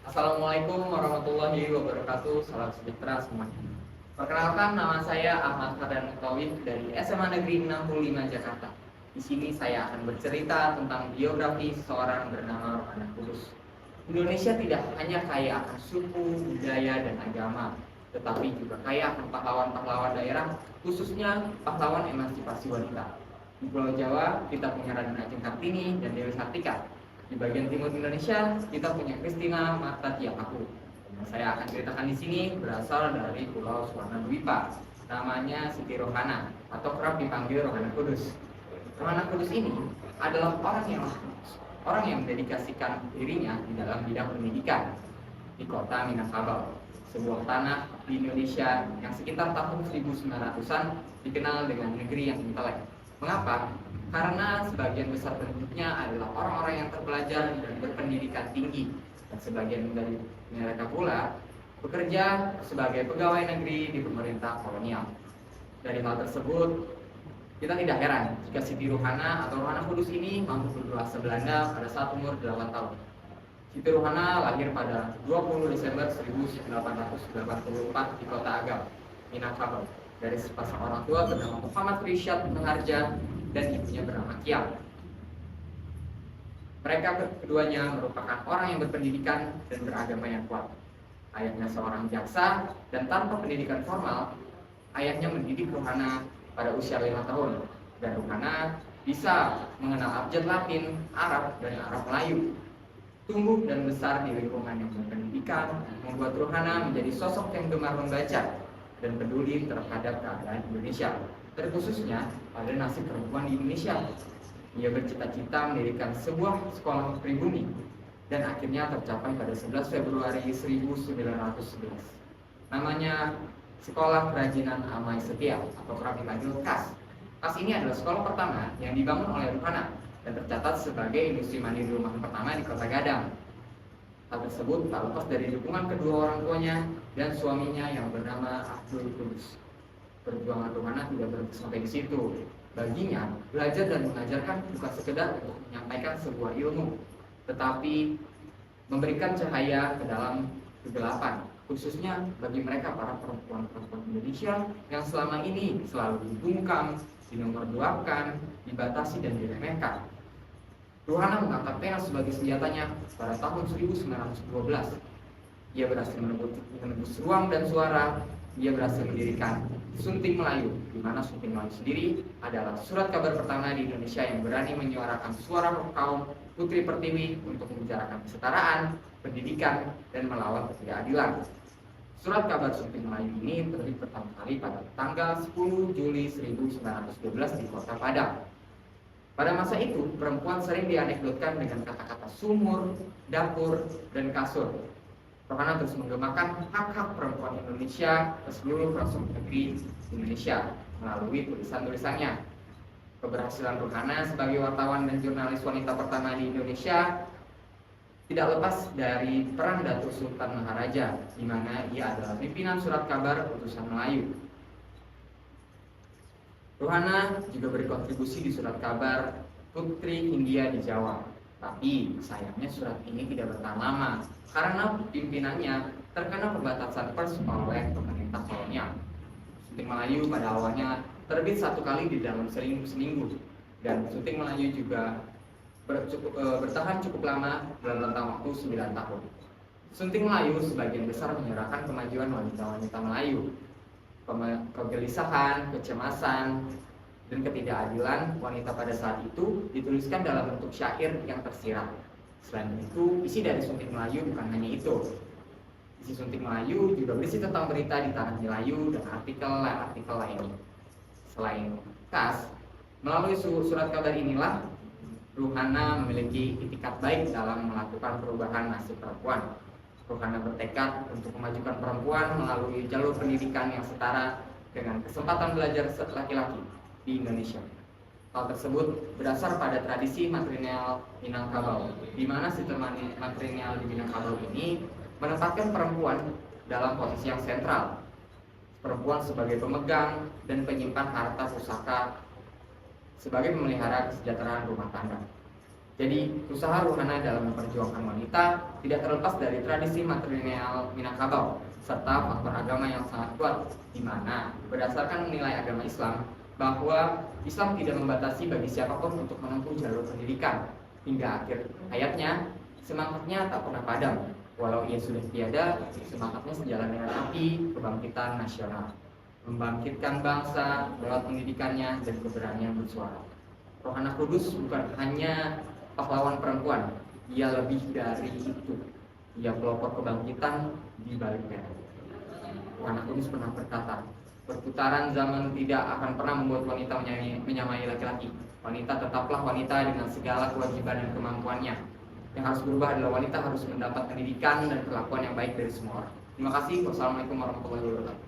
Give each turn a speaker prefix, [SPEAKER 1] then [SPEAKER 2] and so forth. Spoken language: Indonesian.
[SPEAKER 1] Assalamualaikum warahmatullahi wabarakatuh. Salam sejahtera semuanya. Perkenalkan, nama saya Ahmad Fardan Mutawif dari SMA Negeri 65 Jakarta. Di sini saya akan bercerita tentang biografi seseorang bernama Rohana Kudus. Indonesia tidak hanya kaya akan suku, budaya, dan agama, tetapi juga kaya akan pahlawan-pahlawan daerah, khususnya pahlawan emansipasi wanita. Di Pulau Jawa, kita punya Raden Ajeng Kartini dan Dewi Sartika. Di bagian timur Indonesia, kita punya Christina Marta Tiapaku. Yang saya akan ceritakan di sini berasal dari Pulau Suwana Dwipa. Namanya Siti Rohana atau kerap dipanggil Rohana Kudus. Rohana Kudus ini adalah orang yang mendedikasikan dirinya di dalam bidang pendidikan di kota Minangkabau, sebuah tanah di Indonesia yang sekitar tahun 1900-an dikenal dengan negeri yang intelek. Mengapa? Karena sebagian besar penduduknya adalah orang-orang yang terpelajar dan berpendidikan tinggi, dan sebagian dari mereka pula bekerja sebagai pegawai negeri di pemerintah kolonial. Dari hal tersebut, kita tidak heran jika Siti Rohana atau Rohana Kudus ini mampu berbahasa Belanda pada saat umur 8 tahun. Siti Rohana lahir pada 20 Desember 1884 di Kota Agam, Minangkabau, dari sepasang orang tua bernama Muhammad Rishad Meharja dan ibunya bernama Kiam. Mereka keduanya merupakan orang yang berpendidikan dan beragama yang kuat. Ayahnya seorang jaksa dan tanpa pendidikan formal, ayahnya mendidik Rohana pada usia 5 tahun. Dan Rohana bisa mengenal abjad Latin, Arab, dan Arab Melayu. Tumbuh dan besar di lingkungan yang berpendidikan membuat Rohana menjadi sosok yang gemar membaca dan peduli terhadap keadaan Indonesia, terkhususnya pada nasib perempuan di Indonesia. Ia bercita-cita mendirikan sebuah sekolah pribumi dan akhirnya tercapai pada 11 Februari 1911. Namanya Sekolah Kerajinan Amai Setia atau kerap dipanggil KAS. KAS ini adalah sekolah pertama yang dibangun oleh Rohana dan tercatat sebagai industri mandiri rumahan pertama di Kota Gadang. Hal tersebut tak lepas dari dukungan kedua orang tuanya dan suaminya yang bernama Abdul Kudus. Perjuangan Rohana tidak berhenti sampai di situ. Baginya, belajar dan mengajarkan bukan sekedar untuk menyampaikan sebuah ilmu, tetapi memberikan cahaya ke dalam kegelapan, khususnya bagi mereka para perempuan-perempuan Indonesia yang selama ini selalu dibungkam, dinomorduakan, dibatasi dan diremehkan. Rohana mengangkat pena sebagai senjatanya pada tahun 1912. Ia berhasil menembus ruang dan suara. Dia berhasil mendirikan Sunting Melayu, di mana Sunting Melayu sendiri adalah surat kabar pertama di Indonesia yang berani menyuarakan suara kaum putri pertiwi untuk membicarakan kesetaraan, pendidikan, dan melawan ketidakadilan. Surat kabar Sunting Melayu ini terbit pertama kali pada tanggal 10 Juli 1912 di Kota Padang. Pada masa itu, perempuan sering dianekdotkan dengan kata-kata sumur, dapur, dan kasur. Rohana terus menggemakan hak-hak perempuan Indonesia ke seluruh pelosok negeri Indonesia melalui tulisan-tulisannya. Keberhasilan Rohana sebagai wartawan dan jurnalis wanita pertama di Indonesia tidak lepas dari peran Datuk Sultan Maharaja, di mana ia adalah pimpinan surat kabar utusan Melayu. Rohana juga berkontribusi di surat kabar Putri Hindia di Jawa. Tapi sayangnya surat ini tidak bertahan lama karena pimpinannya terkena pembatasan pers oleh pemerintah kolonial. Sunting Melayu pada awalnya terbit satu kali di dalam seminggu, dan Sunting Melayu juga bertahan cukup lama dalam rentang waktu 9 tahun. Sunting Melayu sebagian besar menyuarakan kemajuan wanita-wanita Melayu, kegelisahan, kecemasan, dan ketidakadilan wanita pada saat itu dituliskan dalam bentuk syair yang tersirat. Selain itu, isi dari Sunting Melayu bukan hanya itu. Isi Sunting Melayu juga berisi tentang berita di tanah Melayu dan artikel lainnya. Selain KAS, melalui surat kabar inilah Rohana memiliki itikat baik dalam melakukan perubahan nasib perempuan. Rohana bertekad untuk memajukan perempuan melalui jalur pendidikan yang setara dengan kesempatan belajar laki-laki di Indonesia. Hal tersebut berdasar pada tradisi matrilineal Minangkabau, di mana sistem matrilineal di Minangkabau ini menempatkan perempuan dalam posisi yang sentral. Perempuan sebagai pemegang dan penyimpan harta pusaka sebagai pemelihara kesejahteraan rumah tangga. Jadi, usaha Rohana dalam memperjuangkan wanita tidak terlepas dari tradisi matrilineal Minangkabau serta faktor agama yang sangat kuat, di mana berdasarkan nilai agama Islam bahwa Islam tidak membatasi bagi siapapun untuk menempuh jalur pendidikan. Hingga akhir ayatnya, semangatnya tak pernah padam. Walau ia sudah tiada, semangatnya sejalan dengan api kebangkitan nasional, membangkitkan bangsa lewat pendidikannya dan keberanian bersuara. Rohana Kudus bukan hanya pahlawan perempuan, ia lebih dari itu. Ia pelopor kebangkitan di balik merah. Rohana Kudus pernah berkata, perputaran zaman tidak akan pernah membuat wanita menyamai laki-laki. Wanita tetaplah wanita dengan segala kewajiban dan kemampuannya. Yang harus berubah adalah wanita harus mendapat pendidikan dan perlakuan yang baik dari semua orang. Terima kasih. Wassalamualaikum warahmatullahi wabarakatuh.